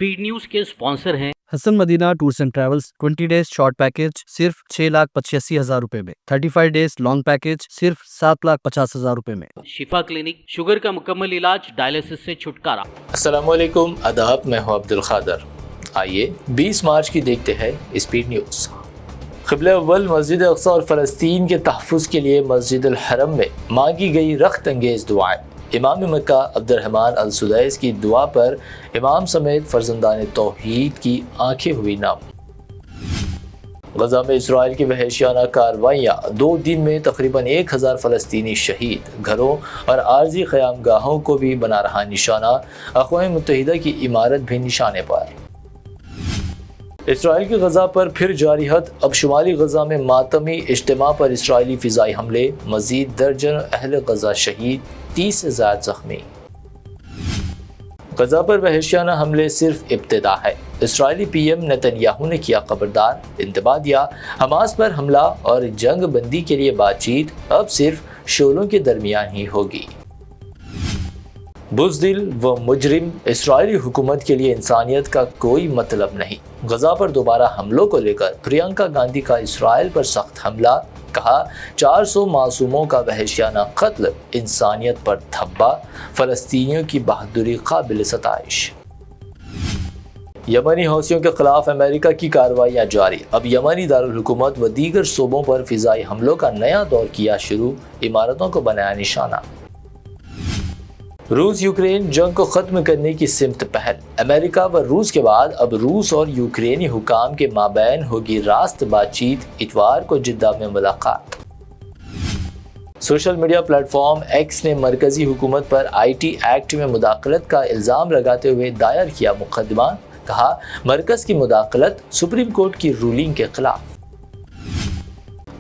Speed news के sponsor हैं Hasan Madina tours and travels. 20 days short package सिर्फ 6,85,000 रुपए में, 35 डेज लॉन्ग पैकेज सिर्फ 7,50,000 रुपए में। शिफा क्लिनिक, शुगर का मुकम्मल इलाज, डायलिसिस से छुटकारा। अस्सलामुअलैकुम, आदाब, मैं हूं अब्दुल खादर। आइए 20 मार्च की देखते हैं स्पीड न्यूज़। क़िबला अव्वल मस्जिद अक़सा और फ़लस्तीन के तहफ़्फ़ुज़ के लिए मस्जिद अल हरम में मांगी गई रख्त अंगेज़ दुआएं। इमाम मक्का अब्दुर्रहमान अल सुदैस की दुआ पर इमाम समेत फ़र्ज़ंदान तौहीद की आंखें हुई नम। गज़ा में इसराइल की वहशियाना कार्रवाइयाँ, 2 दिन में तकरीबन 1000 फ़लस्तीनी शहीद। घरों और आर्जी क़यामगाहों को भी बना रहा निशाना। अक़वाम मुत्तहिदा की इमारत भी निशाने पर। इसराइल की गज़ा पर फिर जारी हद। अब शुमाली गज़ा में मातमी इज्तिमा पर इसराइली फ़िज़ाई हमले, मज़ीद दर्जन अहल गज़ा शहीद, 30 से ज़्यादा ज़ख्मी। गज़ा पर वहशियाना हमले सिर्फ इब्तिदा है। इसराइली पीएम नेतन्याहू ने किया खबरदार, इंतबाह दिया। हमास पर हमला और जंग बंदी के लिए बातचीत अब सिर्फ शोलों के दरमियान ही होगी। बुज़दिल व मुजरिम इसराइली हुकूमत के लिए इंसानियत का कोई मतलब नहीं। गज़ा पर दोबारा हमलों को लेकर प्रियंका गांधी का इसराइल पर सख्त हमला। कहा 400 मासूमों का वहशियाना कत्ल इंसानियत पर धब्बा। फ़लस्तीनियों की बहादुरी काबिल सताइश। यमनी हौसियों के खिलाफ अमेरिका की कार्रवाइयाँ जारी। अब यमनी दारुल हुकूमत व दीगर सूबों पर फ़िज़ाई हमलों का नया दौर किया शुरू। इमारतों को बनाया निशाना। रूस यूक्रेन जंग को ख़त्म करने की सिमत पहल। अमेरिका व रूस के बाद अब रूस और यूक्रेनी हुकाम के माबैन होगी रास्त बातचीत। इतवार को जिद्दा में मुलाकात। सोशल मीडिया प्लेटफॉर्म एक्स ने मरकज़ी हुकूमत पर IT एक्ट में मुदाखलत का इल्ज़ाम लगाते हुए दायर किया मुकदमा। कहा मरकज़ की मुदाखलत सुप्रीम कोर्ट की रूलिंग के खिलाफ।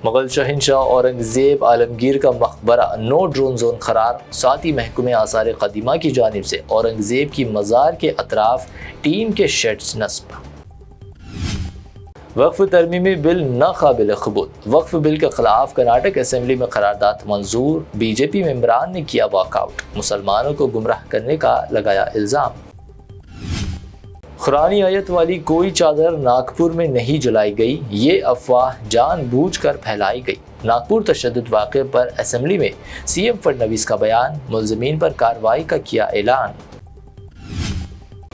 मुग़ल शहंशाह औरंगज़ेब आलमगीर का मकबरा नो ड्रोन जोन करार। साथ ही महकमे आसार क़दीमा की जानिब से औरंगज़ेब की मज़ार के अतराफ टीम के शेड्स नस्ब। वक्फ तरमीमी बिल नाक़ाबिल क़बूल। वक्फ बिल के खिलाफ कर्नाटक असेंबली में करारदाद मंजूर। BJP मेंबरान ने किया वॉकआउट। मुसलमानों को गुमराह करने का लगाया इल्ज़ाम। कुरानी आयत वाली कोई चादर नागपुर में नहीं जलाई गई, ये अफवाह जानबूझकर फैलाई गई। नागपुर तशद्दुद वाक़े पर असेंबली में CM फडणवीस का बयान। मुल्ज़िमीन पर कार्रवाई का किया ऐलान।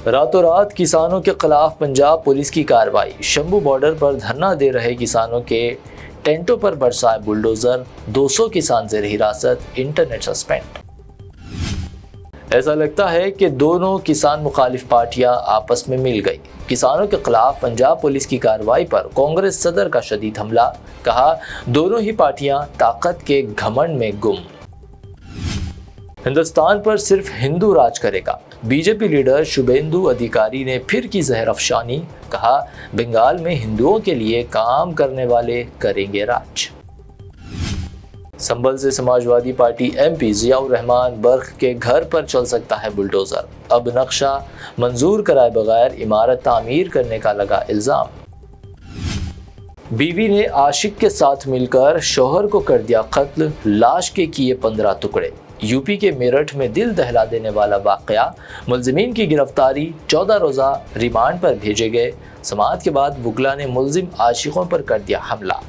रातों रात किसानों के खिलाफ पंजाब पुलिस की कार्रवाई। शंभू बॉर्डर पर धरना दे रहे किसानों के टेंटों पर बरसाए बुलडोज़र। 200 किसान ज़ेर हिरासत, इंटरनेट सस्पेंड। ऐसा लगता है कि दोनों किसान मुखालिफ पार्टियां आपस में मिल गई। किसानों के खिलाफ पंजाब पुलिस की कार्रवाई पर कांग्रेस सदर का शदीद हमला। कहा दोनों ही पार्टियां ताकत के घमंड में गुम। हिंदुस्तान पर सिर्फ हिंदू राज करेगा। BJP लीडर शुभेंदु अधिकारी ने फिर की जहर अफशानी। कहा बंगाल में हिंदुओं के लिए काम करने वाले करेंगे राज। संभल से समाजवादी पार्टी MP ज़ियाउर रहमान बर्ख के घर पर चल सकता है बुलडोज़र। अब नक्शा मंजूर कराए बगैर इमारत तामीर करने का लगा इल्ज़ाम। बीवी ने आशिक के साथ मिलकर शोहर को कर दिया कत्ल, लाश के किए 15 टुकड़े। यूपी के मेरठ में दिल दहला देने वाला वाक़या। मुल्ज़िमीन की गिरफ्तारी, 14 रोज़ा रिमांड पर भेजे गए। समाअत के बाद वुकला ने मुल्ज़िम आशिकों पर कर दिया हमला।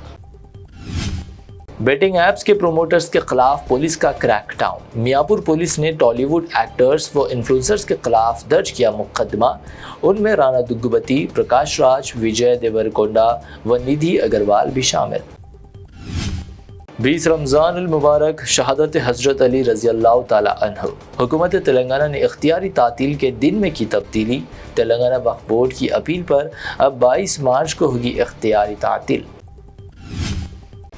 बेटिंग ऐप्स के प्रोमोटर्स के खिलाफ पुलिस का क्रैकडाउन। मियाँपुर पुलिस ने टॉलीवुड एक्टर्स व इन्फ्लुएंसर्स के खिलाफ दर्ज किया मुकदमा। उनमें राणा दुग्गुबती, प्रकाश राज, विजय देवरकोंडा व निधि अग्रवाल भी शामिल। 20 रमज़ान अल मुबारक, शहादत हज़रत अली रज़ी अल्लाह ताला अन्हु। हुकूमत तेलंगाना ने इख्तियारी तातील के दिन में की तब्दीली। तेलंगाना वक्फ बोर्ड की अपील पर अब 22 मार्च को होगी इख्तियारी तातील।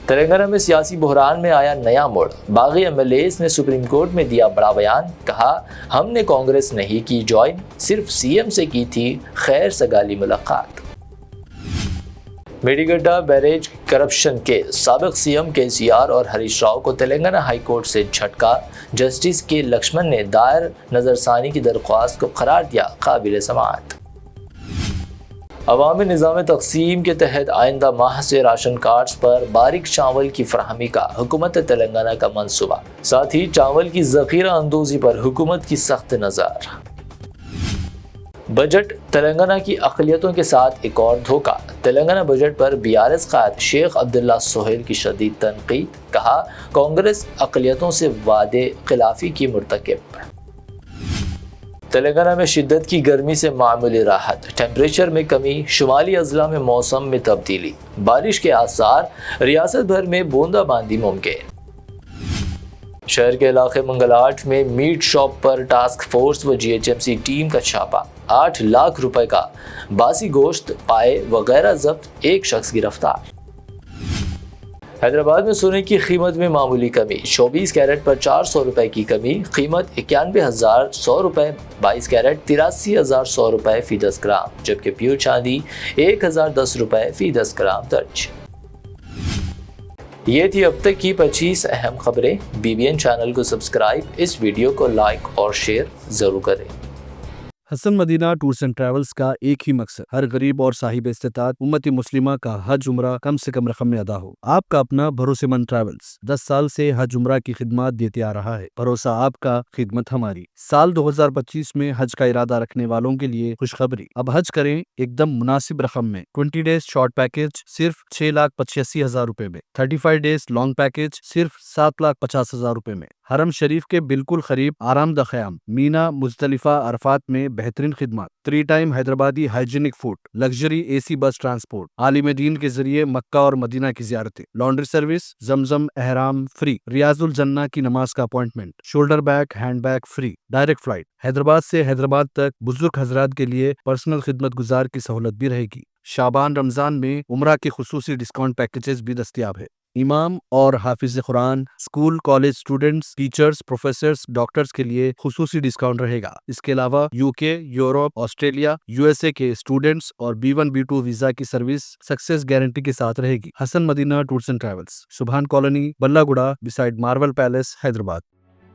तेलंगाना में सियासी बहरान में आया नया मोड़। बागी MLAs ने सुप्रीम कोर्ट में दिया बड़ा बयान। कहा हमने कांग्रेस नहीं की ज्वाइन, सिर्फ CM से की थी खैर सगाली मुलाकात। मेडीगड्डा बैरेज करप्शन के साबिक CM KCR और हरीश राव को तेलंगाना हाई कोर्ट से झटका। जस्टिस के लक्ष्मण ने दायर नज़रसानी की दरख्वास्त को करार दिया काबिल समाअत। अवामी निज़ाम तक़सीम के तहत आइंदा माह से राशन कार्ड्स पर बारीक चावल की फराहमी का हुकूमत तेलंगाना का मंसूबा। साथ ही चावल की ज़ख़ीरा अंदोज़ी पर हुकूमत की सख्त नज़र। بجٹ تلنگانہ کی اقلیتوں کے ساتھ ایک اور دھوکہ۔ تلنگانہ بجٹ پر BRS قائد شیخ عبداللہ سہیل کی شدید تنقید، کہا کانگریس اقلیتوں سے وعدے خلافی کی مرتکب۔ تلنگانہ میں شدت کی گرمی سے معمولی راحت، ٹیمپریچر میں کمی، شمالی اضلاع میں موسم میں تبدیلی، بارش کے آثار، ریاست بھر میں بوندا باندی ممکن۔ شہر کے علاقے منگلاٹ میں میٹ شاپ پر ٹاسک فورس و GHMC ٹیم کا چھاپا، 8 لاکھ روپے کا باسی گوشت پائے وغیرہ ضبط، ایک شخص گرفتار۔ حیدرآباد میں سونے کی قیمت میں معمولی کمی، 24 کیرٹ پر 400 روپے کی کمی، قیمت 91,100 روپے، 22 کیرٹ 83,100 روپے فی 10 گرام، جبکہ پیور چاندی 1,010 روپے فی 10 گرام درج۔ یہ تھی اب تک کی 25 اہم خبریں۔ BBN چینل کو سبسکرائب، اس ویڈیو کو لائک اور شیئر ضرور کریں۔ حسن مدینہ ٹورز اینڈ ٹریولز کا ایک ہی مقصد، ہر غریب اور صاحب استطاعت امت مسلمہ کا حج عمرہ کم سے کم رقم میں ادا ہو۔ آپ کا اپنا بھروسے مند ٹریولز 10 سال سے حج عمرہ کی خدمات دیتے آ رہا ہے۔ بھروسہ آپ کا، خدمت ہماری۔ سال 2025 میں حج کا ارادہ رکھنے والوں کے لیے خوشخبری، اب حج کریں ایک دم مناسب رقم میں۔ 20 ڈیز شارٹ پیکج صرف 6,85,000 روپے میں، 35 ڈیز لانگ پیکج صرف 7,50,000 روپے میں۔ حرم شریف کے بالکل قریب آرام دہ قیام، مینا، مزدلفہ، عرفات میں بہترین خدمات، 3 time Hyderabadi hygienic food, luxury AC بس ٹرانسپورٹ، عالم دین کے ذریعے مکہ اور مدینہ کی زیارتیں، لانڈری سروس، زمزم احرام فری، ریاض الجنہ کی نماز کا appointment, shoulder bag hand bag free, direct flight Hyderabad سے حیدرآباد تک، بزرگ حضرات کے لیے پرسنل خدمت گزار کی سہولت بھی رہے گی۔ شعبان رمضان میں عمرہ کے خصوصی ڈسکاؤنٹ پیکیجز بھی دستیاب ہے۔ امام اور حافظ قرآن، school college students, teachers, professors, doctors کے لیے خصوصی ڈسکاؤنٹ رہے گا۔ اس کے علاوہ UK، یورپ، آسٹریلیا، USA کے اسٹوڈنٹس اور B1 B2 ویزا کی سروس سکسیس گارنٹی کے ساتھ رہے گی۔ حسن مدینہ ٹورز اینڈ ٹریولز، سبحان کالونی، بلہ گڑا، بسائڈ مارول پیلیس، حیدرآباد۔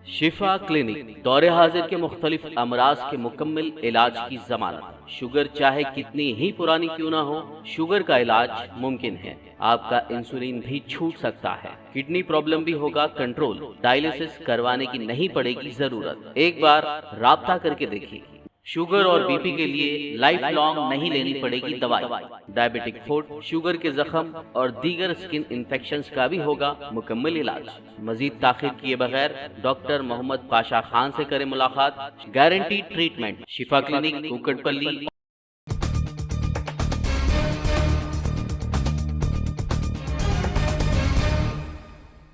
شفا کلینک دور حاضر کے مختلف امراض کے مکمل علاج کی ضمانت۔ شوگر چاہے کتنی ہی پرانی کیوں نہ ہو، شوگر کا علاج ممکن ہے۔ آپ کا انسولین بھی چھوٹ سکتا ہے، کڈنی پرابلم بھی ہوگا کنٹرول، ڈائلیسس کروانے کی نہیں پڑے گی ضرورت۔ ایک بار رابطہ کر کے دیکھیے۔ شوگر اور BP کے لیے لائف لانگ نہیں لینی پڑے گی دوائی۔ ڈائبیٹک فوڈ، شوگر کے زخم اور دیگر سکن انفیکشنز کا بھی ہوگا مکمل علاج۔ مزید تاخیر کیے بغیر ڈاکٹر محمد پاشا خان سے کریں ملاقات۔ گارنٹی ٹریٹمنٹ، شفا کلینک، کوکٹ پلی۔